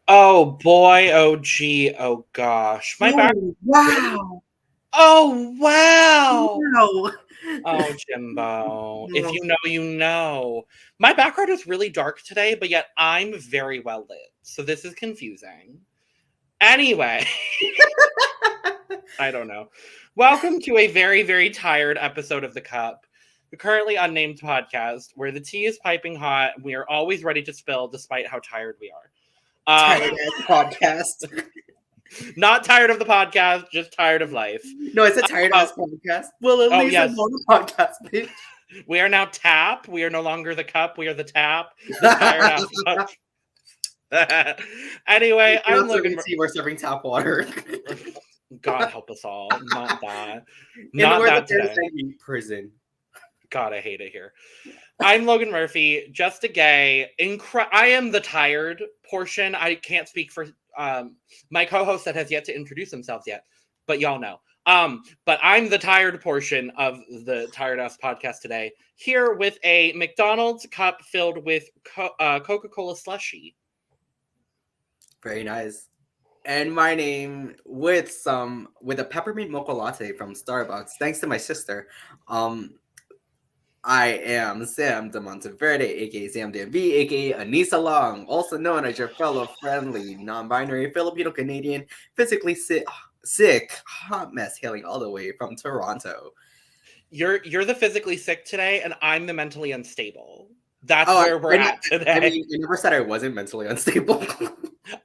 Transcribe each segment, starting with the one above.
Oh boy, oh gee, oh gosh. My back. Wow. Oh wow. Wow. Oh Jimbo. If you know, you know. My background is really dark today, but yet I'm very well lit. So this is confusing. Anyway. I don't know. Welcome to a very, very tired episode of The Cup, the Currently Unnamed Podcast, where the tea is piping hot. We are always ready to spill despite how tired we are. Tired podcast. Not tired of the podcast, just tired of life. No, it's a tired ass podcast. Well, at least I'm on the podcast, bitch. We are now Tap. We are no longer the Cup. We are the Tap. The tired ass. Anyway, I'm Logan. We're serving tap water. God help us all. Not that. Not that today. Prison. God, I hate it here. I'm Logan Murphy, just a gay. I am the tired portion. I can't speak for my co-host that has yet to introduce themselves yet, but y'all know. But I'm the tired portion of the Tired Ass podcast today, here with a McDonald's cup filled with Coca-Cola slushie. Very nice. And my name with a peppermint mocha latte from Starbucks, thanks to my sister. I am Sam de Monteverde, aka Sam DMV, aka Anissa Long, also known as your fellow friendly, non-binary Filipino Canadian, physically sick, hot mess hailing all the way from Toronto. You're the physically sick today, and I'm the mentally unstable. That's where we're at today. I mean, you never said I wasn't mentally unstable.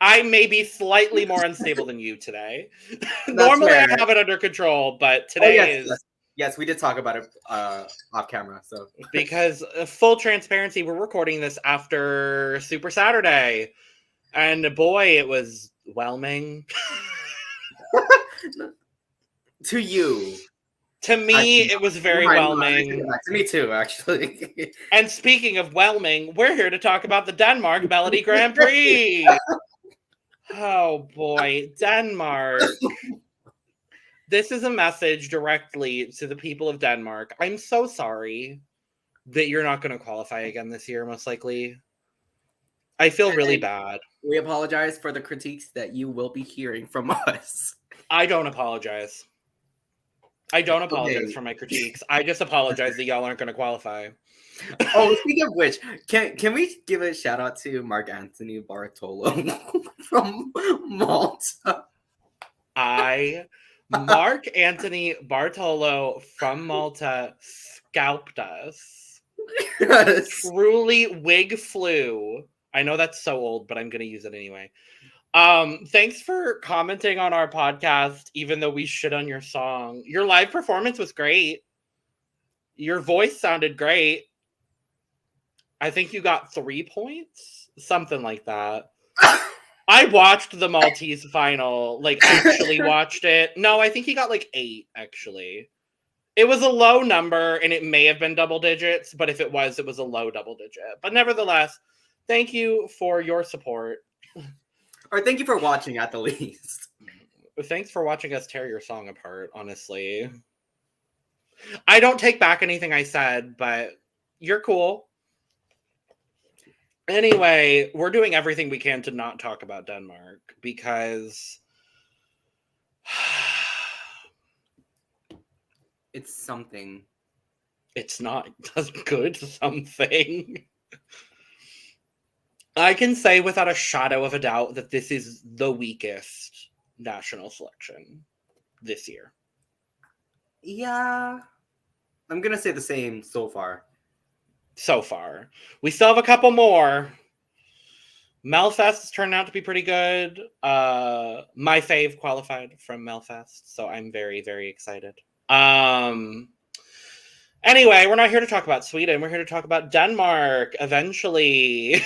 I may be slightly more unstable than you today. Normally I have it under control, but today is... Yes, we did talk about it off camera. So because full transparency, we're recording this after Super Saturday, and boy, it was whelming. To you. To me, it was very whelming. To me too, actually. And speaking of whelming, we're here to talk about the Denmark Melodi Grand Prix. Oh boy, Denmark. This is a message directly to the people of Denmark. I'm so sorry that you're not going to qualify again this year, most likely. I feel really bad. We apologize for the critiques that you will be hearing from us. I don't apologize. I don't apologize for my critiques. I just apologize that y'all aren't going to qualify. Oh, speaking of which, can we give a shout out to Mark Anthony Bartolo from Malta? Mark Anthony Bartolo from Malta scalped us. Yes. Truly wig flew. I know that's so old, but I'm going to use it anyway. Thanks for commenting on our podcast, even though we shit on your song. Your live performance was great. Your voice sounded great. I think you got 3 points, something like that. I watched the Maltese final, actually watched it. No, I think he got 8, actually. It was a low number, and it may have been double digits, but if it was a low double digit. But nevertheless, thank you for your support. Or thank you for watching, at the least. Thanks for watching us tear your song apart, honestly. I don't take back anything I said, but you're cool. Anyway, we're doing everything we can to not talk about Denmark because it's something. It's not good something. I can say without a shadow of a doubt that this is the weakest national selection this year. Yeah. I'm going to say the same so far. We still have a couple more. Melfest has turned out to be pretty good. My fave qualified from Melfest, so I'm very, very excited. Anyway, we're not here to talk about Sweden. We're here to talk about Denmark, eventually.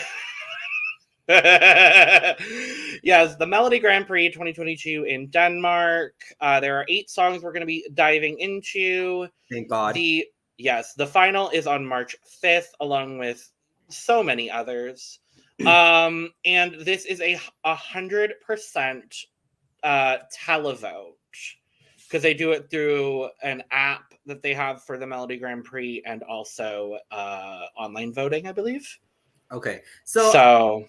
Yes, the Melodi Grand Prix 2022 in Denmark. There are 8 songs we're going to be diving into. Thank God. The final is on March 5th, along with so many others. And this is a 100% televote, because they do it through an app that they have for the Melodi Grand Prix, and also online voting, I believe. Okay, so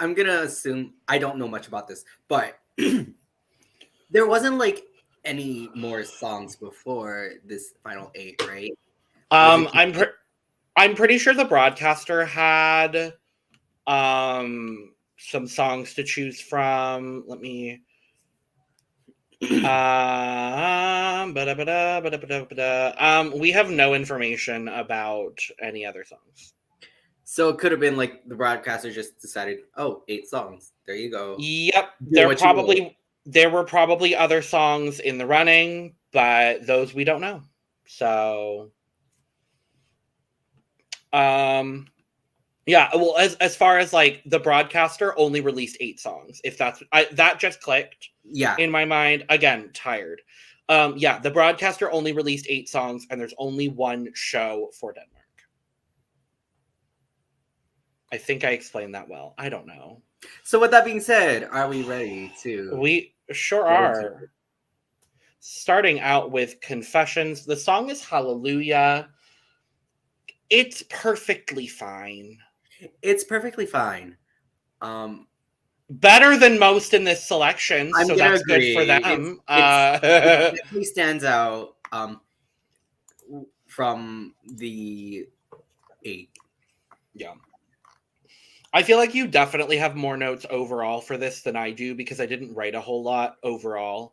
I'm gonna assume, I don't know much about this, but there wasn't like any more songs before this final 8, right? I'm pretty sure the broadcaster had some songs to choose from. Let me we have no information about any other songs. So it could have been like the broadcaster just decided, 8 songs. There you go. Yep. There were probably other songs in the running, but those we don't know. So yeah, well, as far as like the broadcaster only released 8 songs. If that just clicked. Yeah. In my mind, again, tired. Yeah, the broadcaster only released 8 songs, and there's only one show for Denmark. I think I explained that well. I don't know. So with that being said, are we ready to? We sure are. Starting out with Confessions. The song is Hallelujah. It's perfectly fine. It's perfectly fine. Better than most in this selection, so that's agree. Good for them. It definitely stands out from the 8. Yeah. I feel like you definitely have more notes overall for this than I do, because I didn't write a whole lot overall.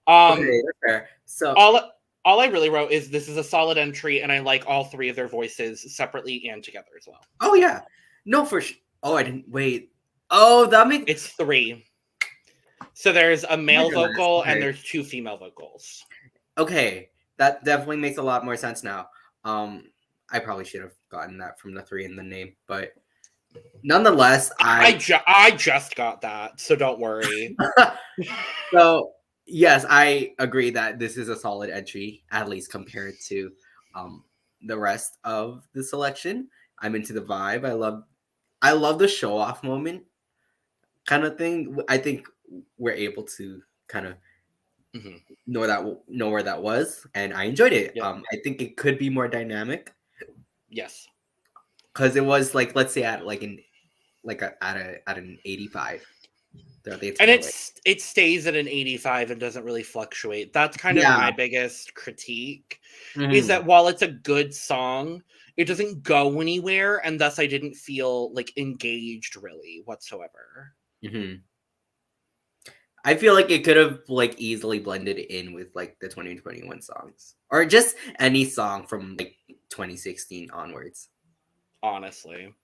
Okay, that's fair. So all I really wrote is this is a solid entry, and I like all 3 of their voices separately and together as well. Oh yeah, no, for sure. Oh, I didn't wait. Oh, that makes it's 3. So there's a male vocal and there's 2 female vocals. Okay, that definitely makes a lot more sense now. I probably should have gotten that from the 3 in the name, but nonetheless, I just got that, so don't worry. So yes, I agree that this is a solid entry, at least compared to the rest of the selection. I'm into the vibe. I love the show off moment kind of thing. I think we're able to kind of know where that was, and I enjoyed it. Yeah. I think it could be more dynamic. Yes, because it was like, let's say at an 85. And it stays at an 85 and doesn't really fluctuate. That's kind of my biggest critique, is that while it's a good song, it doesn't go anywhere, and thus I didn't feel like engaged really whatsoever. I feel like it could have like easily blended in with like the 2021 songs, or just any song from like 2016 onwards. Honestly.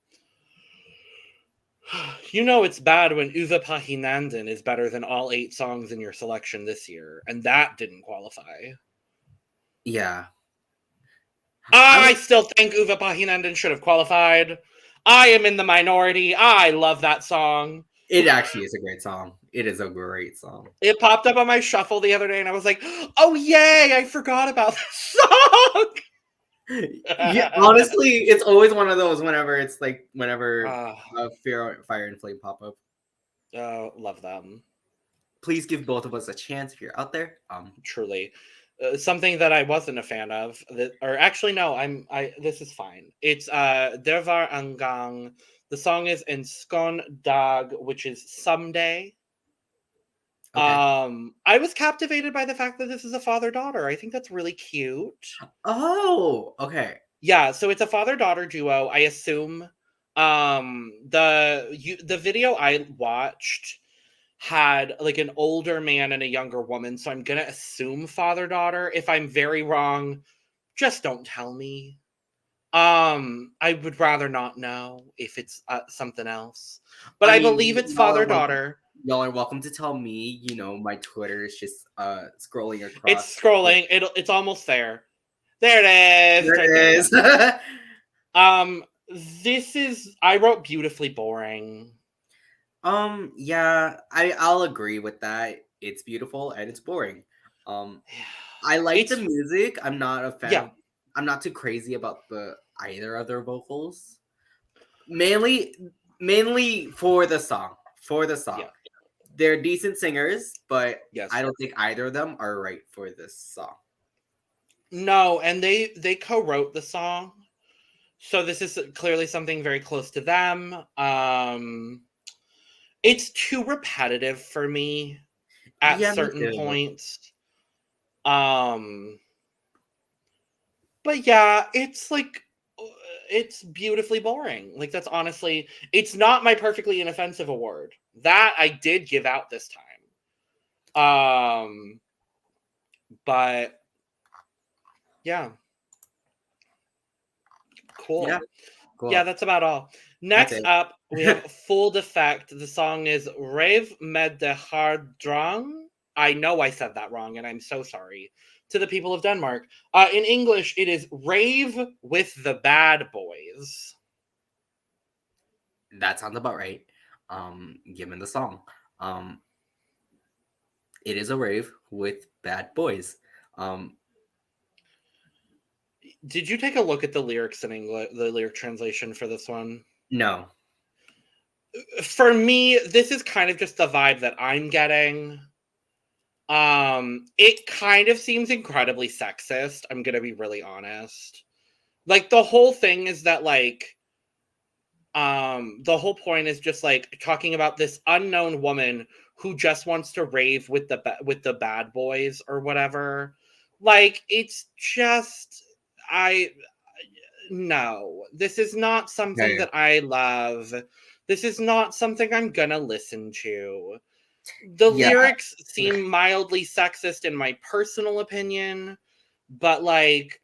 You know it's bad when Uva Pahinanden is better than all 8 songs in your selection this year, and that didn't qualify. Yeah. I still think Uva Pahinanden should have qualified. I am in the minority. I love that song. It actually is a great song. It is a great song. It popped up on my shuffle the other day, and I was like, oh, yay, I forgot about this song! Yeah, honestly, it's always one of those whenever Fire and Flame pop up. Oh, love them. Please give both of us a chance if you're out there. Truly. Something that I wasn't a fan of, or actually, no, this is fine. It's Var Engang En. The song is En Dag, which is someday. Okay. I was captivated by the fact that this is a father-daughter. I think that's really cute. Oh, okay. Yeah, so it's a father-daughter duo. I assume the video I watched had like an older man and a younger woman, so I'm gonna assume father-daughter. If I'm very wrong, just don't tell me. I would rather not know if it's something else, but I believe it's father-daughter. Y'all are welcome to tell me. My Twitter is just scrolling across. It's scrolling. It's almost there. There it is. There it is. I wrote beautifully boring. Yeah, I'll agree with that. It's beautiful and it's boring. I like the music. I'm not a fan. Yeah. I'm not too crazy about either of their vocals. Mainly for the song. Yeah. They're decent singers, but yes. I don't think either of them are right for this song. No, and they co-wrote the song. So this is clearly something very close to them. It's too repetitive for me at certain points. But yeah, it's like, it's beautifully boring. Like, that's honestly, it's not my perfectly inoffensive award. That I did give out this time. But yeah. Cool. Yeah, that's about all. Next up, we have Fuld Effekt. The song is Rave med de hårde drenge. I know I said that wrong, and I'm so sorry to the people of Denmark. In English, it is Rave with the Bad Boys. That sounds about right. Given the song. It is a rave with bad boys. Did you take a look at the lyrics in English, the lyric translation for this one? No. For me, this is kind of just the vibe that I'm getting. It kind of seems incredibly sexist. I'm gonna be really honest. Like, the whole thing is that, like, the whole point is just like talking about this unknown woman who just wants to rave with the bad boys or whatever. Like, it's just, no, this is not something that I love. This is not something I'm gonna listen to. The lyrics seem mildly sexist in my personal opinion, but like,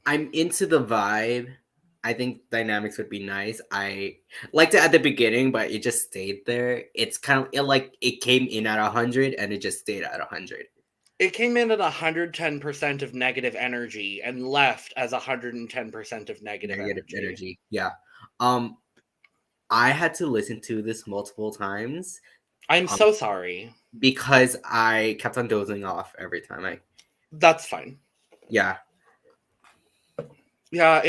I'm into the vibe. I think dynamics would be nice. I liked it at the beginning, but it just stayed there. It's kind of like it came in at 100 and it just stayed at 100. It came in at 110% of negative energy and left as 110% of negative energy. Yeah. I had to listen to this multiple times. I'm so sorry. Because I kept on dozing off every time That's fine. Yeah. Yeah,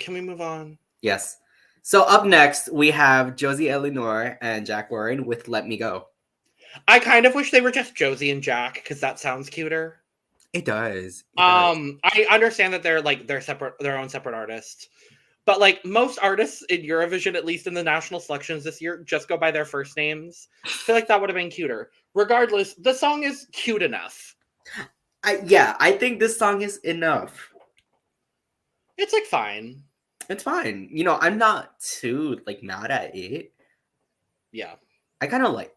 can we move on? Yes. So up next, we have Josie, Elinor, and Jack Warren with Let Me Go. I kind of wish they were just Josie and Jack, because that sounds cuter. It does. I understand that they're separate, their own separate artists. But like most artists in Eurovision, at least in the national selections this year, just go by their first names. I feel like that would have been cuter. Regardless, the song is cute enough. I think this song is enough. It's like fine. It's fine. You know, I'm not too like mad at it. Yeah. I kind of like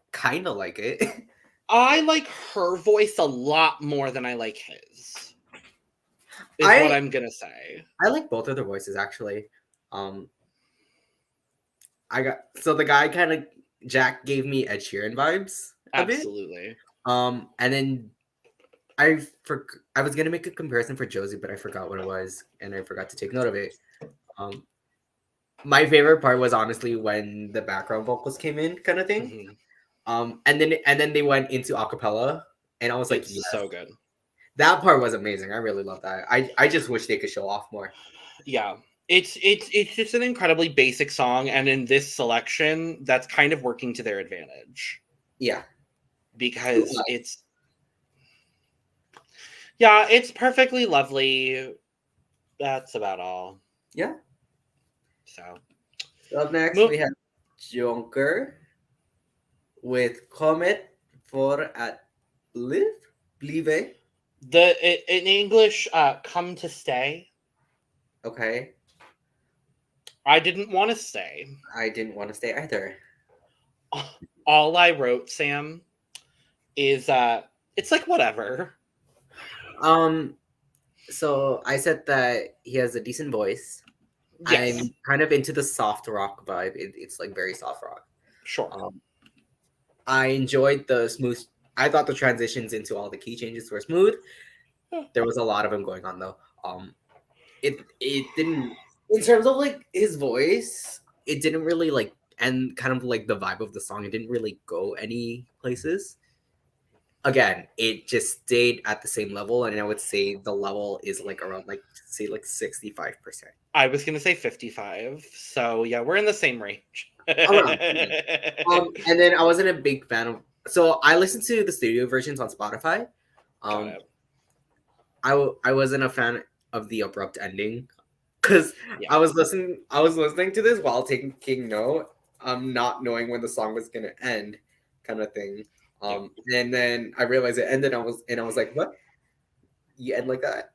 it. I like her voice a lot more than I like his. Is what I'm gonna say. I like both of their voices actually. The guy kind of Jack gave me Ed Sheeran vibes. Absolutely. And then I was gonna make a comparison for Josie, but I forgot what it was, and I forgot to take note of it. My favorite part was honestly when the background vocals came in, kind of thing. Mm-hmm. And then they went into acapella, and I was like, yes. So good. That part was amazing. I really love that. I just wish they could show off more. Yeah. It's just an incredibly basic song, and in this selection, that's kind of working to their advantage. Yeah. Because it's perfectly lovely. That's about all. Yeah. So up next we have Juncker with Kommet for at blive. In English, come to stay. Okay. I didn't want to stay. I didn't want to stay either. All I wrote, Sam, is it's like whatever. So I said that he has a decent voice. Yes. I'm kind of into the soft rock vibe. It's like very soft rock. Sure. I enjoyed the smooth I thought the transitions into all the key changes were smooth. There was a lot of them going on though. It didn't, in terms of like his voice, it didn't really like, and kind of like the vibe of the song, it didn't really go any places. Again, it just stayed at the same level, and I would say the level is like around like, say, like 65%. I was gonna say 55. So yeah, we're in the same range. Around. And then I wasn't a big fan of. So I listened to the studio versions on Spotify. I wasn't a fan of the abrupt ending because I was listening to this while taking note, not knowing when the song was gonna end, kind of thing. And then I realized it ended. I was like, what? You end like that?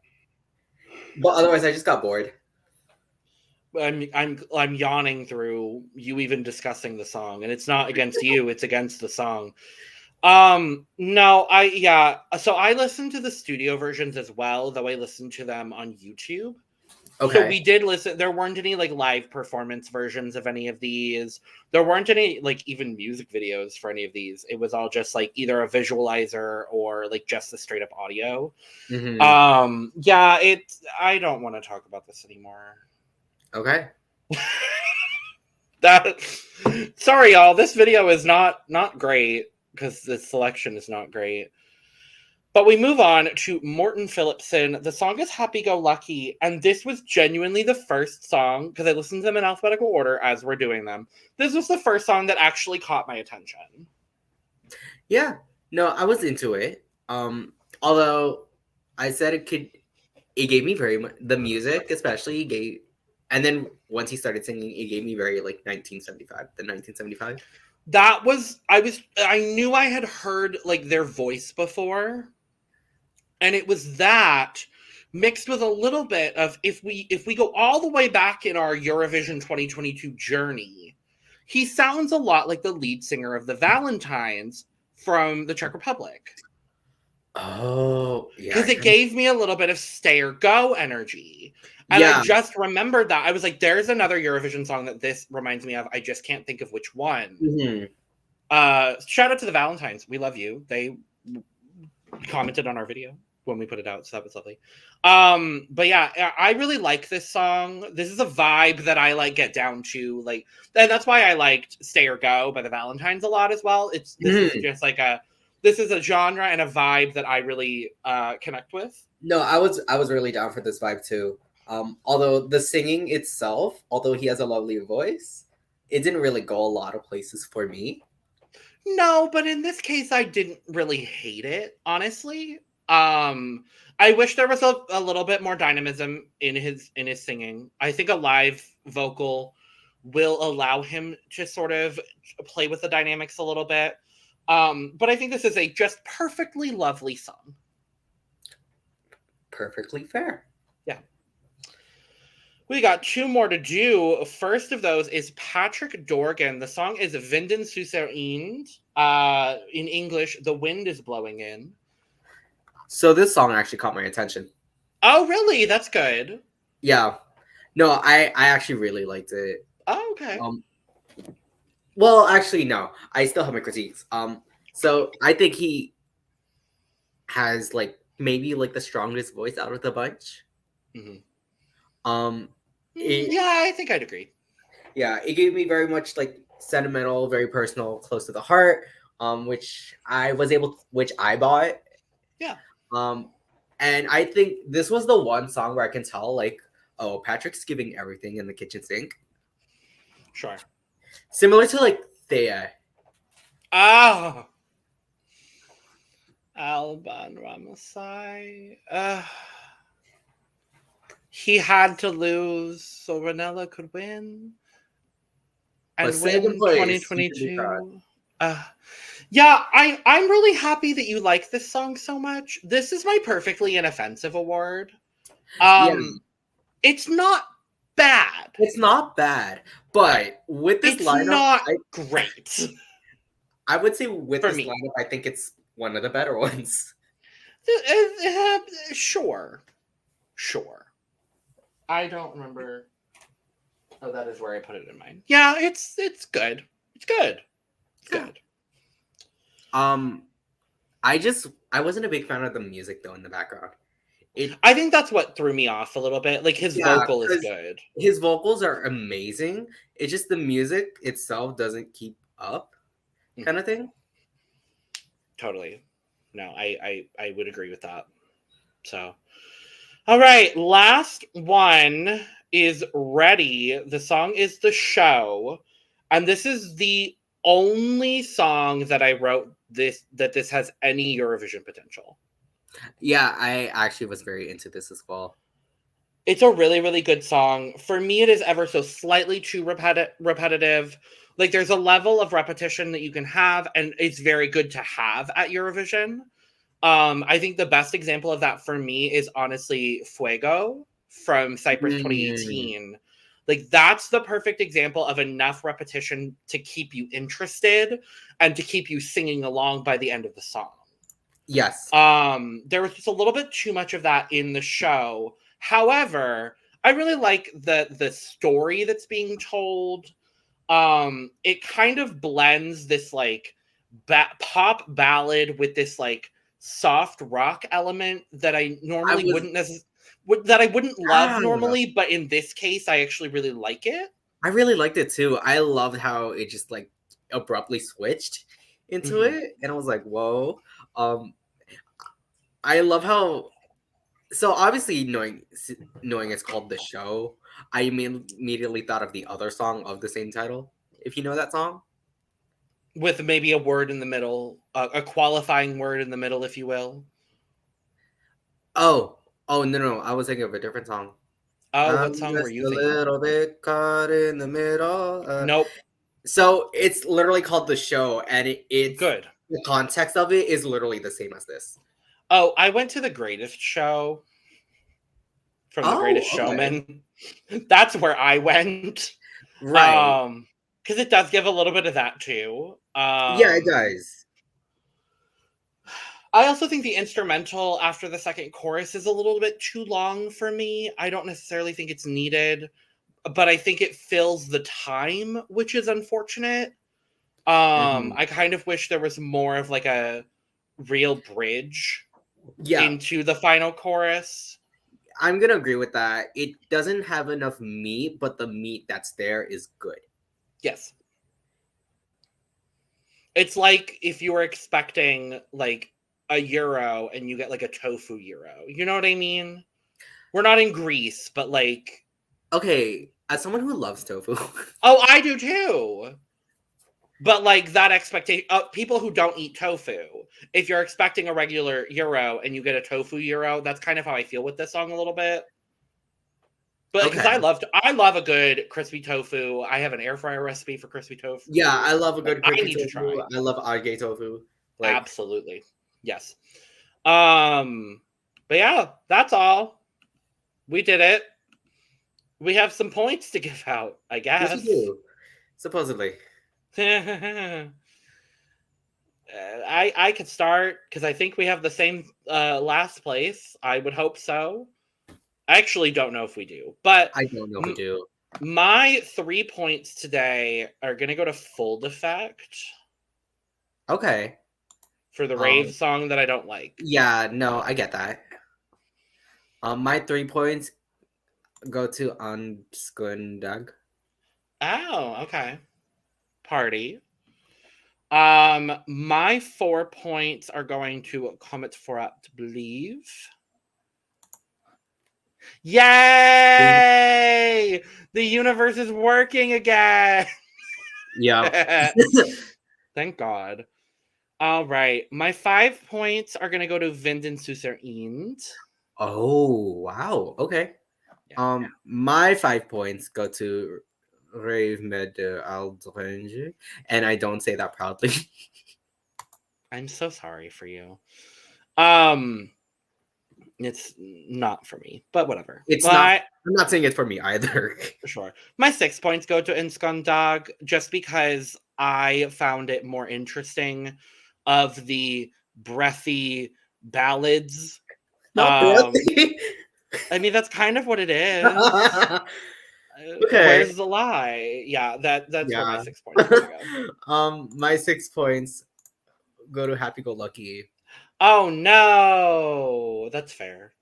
But otherwise, I just got bored. I'm yawning through you even discussing the song, and it's not against you, it's against the song. No, so I listened to the studio versions as well, though I listened to them on YouTube. Okay. So we did listen. There weren't any like live performance versions of any of these. There weren't any like even music videos for any of these. It was all just like either a visualizer or like just the straight up audio. Mm-hmm. I don't want to talk about this anymore. Okay. Sorry, y'all. This video is not great because the selection is not great. But we move on to Morten Fillipsen. The song is Happy Go Lucky, and this was genuinely the first song, because I listened to them in alphabetical order as we're doing them. This was the first song that actually caught my attention. Yeah. No, I was into it. Although I said it gave me very much, the music especially and then once he started singing, it gave me very like 1975. I knew I had heard like their voice before. And it was that mixed with a little bit of, if we go all the way back in our Eurovision 2022 journey, he sounds a lot like the lead singer of the Valentines from the Czech Republic. Oh, yeah. Because it gave me a little bit of Stay or Go energy. And I just remembered that. I was like, there's another Eurovision song that this reminds me of. I just can't think of which one. Mm-hmm. Shout out to the Valentines. We love you. They commented on our video when we put it out, so that was lovely. But yeah, I really like this song. This is a vibe that I like get down to, like, and that's why I liked Stay or Go by the Valentines a lot as well. This is just like this is a genre and a vibe that I really connect with. No, I was really down for this vibe too. Although the singing itself, although he has a lovely voice, it didn't really go a lot of places for me. No, but in this case, I didn't really hate it, honestly. I wish there was a little bit more dynamism in his singing. I think a live vocal will allow him to sort of play with the dynamics a little bit. But I think this is a just perfectly lovely song. Perfectly fair. Yeah. We got two more to do. First of those is Patrick Dorgan. The song is Vinden suser ind. In English, The Wind is Blowing In. So this song actually caught my attention. Oh, really? That's good. Yeah. No, I actually really liked it. Oh, okay. Well, actually, no. I still have my critiques. So I think he has like maybe like the strongest voice out of the bunch. Mm-hmm. Yeah, I think I'd agree. Yeah, it gave me very much like sentimental, very personal, close to the heart. Which I bought. Yeah. And I think this was the one song where I can tell, like, oh, Patrick's giving everything in the kitchen sink. Sure. Similar to like Thea. Oh. Alban Ramasai. He had to lose so Ranella could win. And win 2022. Yeah, I'm really happy that you like this song so much. This is my perfectly inoffensive award. It's not bad. It's not bad, but with this lineup, it's not great. I would say with this lineup, I think it's one of the better ones. Sure. I don't remember. Oh, that is where I put it in mine. Yeah, it's good. It's good. I wasn't a big fan of the music though in the background. I think that's what threw me off a little bit. Like his vocal is good. His vocals are amazing. It's just the music itself doesn't keep up, kind of thing. Totally. No, I would agree with that. So, all right, last one is Reddi. The song is The Show, and this is the only song that I wrote this has any Eurovision potential. Yeah, I actually was very into this as well. It's a really, really good song. For me, it is ever so slightly too repetitive. Like, there's a level of repetition that you can have, and it's very good to have at Eurovision. I think the best example of that for me is honestly Fuego from Cyprus 2018. Like, that's the perfect example of enough repetition to keep you interested and to keep you singing along by the end of the song. Yes. There was just a little bit too much of that in the show. However, I really like the story that's being told. It kind of blends this like pop ballad with this like soft rock element that I normally wouldn't love normally, but in this case I actually really like it. I really liked it too. I loved how it just like abruptly switched into it, and I was like, whoa. I love how, so obviously knowing it's called The Show, I immediately thought of the other song of the same title, if you know that song. With maybe a word in the middle, a qualifying word in the middle, if you will. Oh, no, I was thinking of a different song. Oh, what song were you thinking? A little bit caught in the middle. Nope. So it's literally called The Show, and it's good. The context of it is literally the same as this. Oh, I went to The Greatest Show from The Greatest Showman. That's where I went. Right. Because it does give a little bit of that too. Yeah, it does. I also think the instrumental after the second chorus is a little bit too long for me. I don't necessarily think it's needed, but I think it fills the time, which is unfortunate. I kind of wish there was more of like a real bridge into the final chorus. I'm gonna agree with that. It doesn't have enough meat, but the meat that's there is good. Yes. It's like if you were expecting like a gyro and you get like a tofu gyro. You know what I mean? We're not in Greece, but like... Okay, as someone who loves tofu... Oh, I do too! But like that expectation... people who don't eat tofu, if you're expecting a regular gyro and you get a tofu gyro, that's kind of how I feel with this song a little bit. But because I love a good crispy tofu. I have an air fryer recipe for crispy tofu. Yeah, I love a good crispy tofu. To try. I love arge tofu. Like, absolutely. Yes. But yeah, that's all. We did it. We have some points to give out, I guess. Yes, we do. Supposedly. I could start because I think we have the same last place. I would hope so. I actually don't know if we do, but I don't know if we do. My 3 points today are going to go to Fuld Effekt. Okay. For the rave song that I don't like. Yeah, no, I get that. My 3 points go to skønne. Oh, okay. Party. My 4 points are going to Conf3ssions Blive. Yay! The universe is working again. Yeah. Thank God. All right. My 5 points are going to go to Vinden Eind. Oh, wow. Okay. Yeah. My 5 points go to Rave drenge, and I don't say that proudly. I'm so sorry for you. It's not for me, but whatever. I'm not saying it's for me either. Sure. My 6 points go to Skønne, just because I found it more interesting of the breathy ballads. Breathy. I mean, that's kind of what it is. Okay. Where's the lie? Yeah, that's where my 6 points go. My 6 points go to Happy Go Lucky. Oh no, that's fair.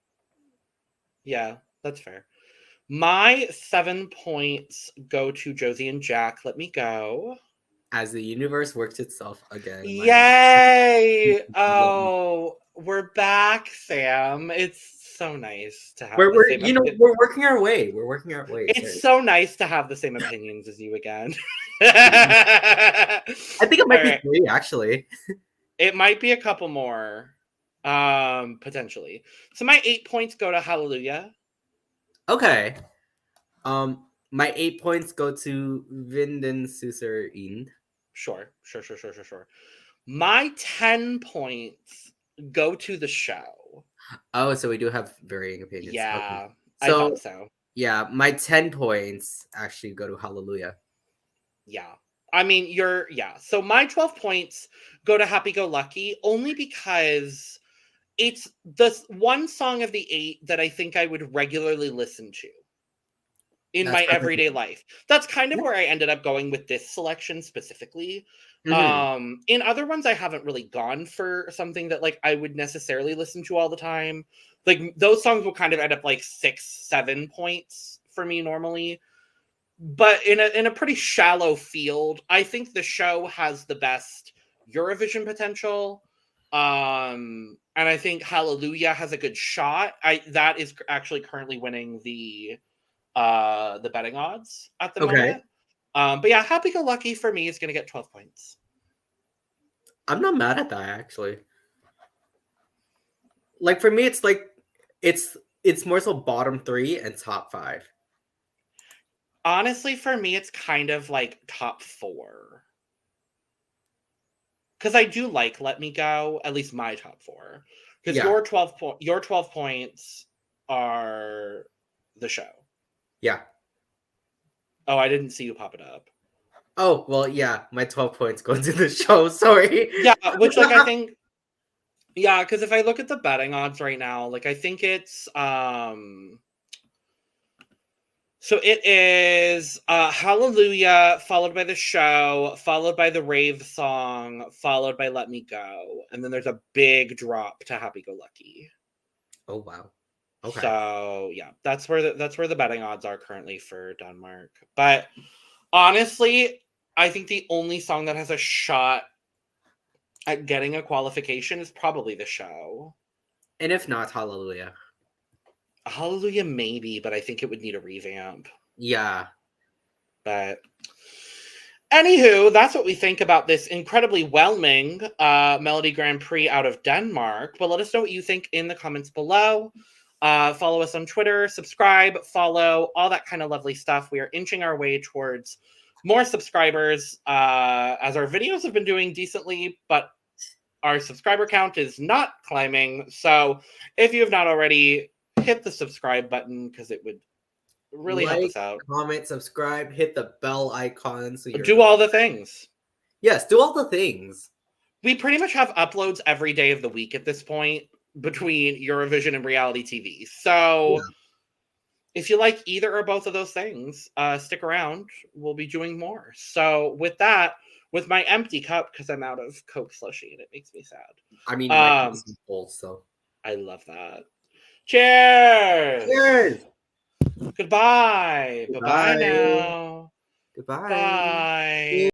Yeah, that's fair. My 7 points go to Josie and Jack. Let me go. As the universe works itself again. Yay! Oh, we're back, Sam. It's so nice to have the same. We're working our way. We're working our way. It's so nice to have the same opinions as you again. I think it might be 3, actually. It might be a couple more, potentially. So my 8 points go to Hallelujah. Okay. My 8 points go to Vinden Suserin. Sure. My 10 points go to the show. Oh, so we do have varying opinions. Yeah, okay. I thought so. Yeah, my 10 points actually go to Hallelujah. Yeah. I mean, so my 12 points go to Happy Go Lucky only because it's the one song of the 8 that I think I would regularly listen to in my everyday life. That's kind of where I ended up going with this selection specifically. Mm-hmm. In other ones, I haven't really gone for something that like I would necessarily listen to all the time. Like those songs will kind of end up like 6-7 points for me normally. But in a pretty shallow field, I think the show has the best Eurovision potential. And I think Hallelujah has a good shot. That is actually currently winning the betting odds at the moment. But yeah, Happy Go Lucky for me is going to get 12 points. I'm not mad at that, actually. Like for me, it's like it's more so bottom 3 and top 5. Honestly, for me, it's kind of like top 4. Because I do like Let Me Go, at least my top 4. Because your 12 points are the show. Yeah. Oh, I didn't see you pop it up. Oh, well, yeah, my 12 points go to the show, sorry. Yeah, which, like, I think... Yeah, because if I look at the betting odds right now, like, I think it's... So it is Hallelujah, followed by the show, followed by the rave song, followed by Let Me Go. And then there's a big drop to Happy Go Lucky. Oh, wow. Okay. So yeah, that's where the betting odds are currently for Denmark. But honestly, I think the only song that has a shot at getting a qualification is probably the show. And if not, Hallelujah. Hallelujah maybe, but I think it would need a revamp. Yeah. But anywho, that's what we think about this incredibly whelming Melodi Grand Prix out of Denmark. But let us know what you think in the comments below. Follow us on Twitter, subscribe, follow, all that kind of lovely stuff. We are inching our way towards more subscribers as our videos have been doing decently, but our subscriber count is not climbing. So if you have not already, hit the subscribe button because it would really help us out. Comment, subscribe, hit the bell icon. So do all the things. Yes, do all the things. We pretty much have uploads every day of the week at this point between Eurovision and reality TV. So if you like either or both of those things, stick around. We'll be doing more. So with that, with my empty cup, because I'm out of Coke slushie and it makes me sad. I mean, my cup is full, so. I love that. Cheers! Cheers! Goodbye. Bye-bye now. Goodbye. Bye.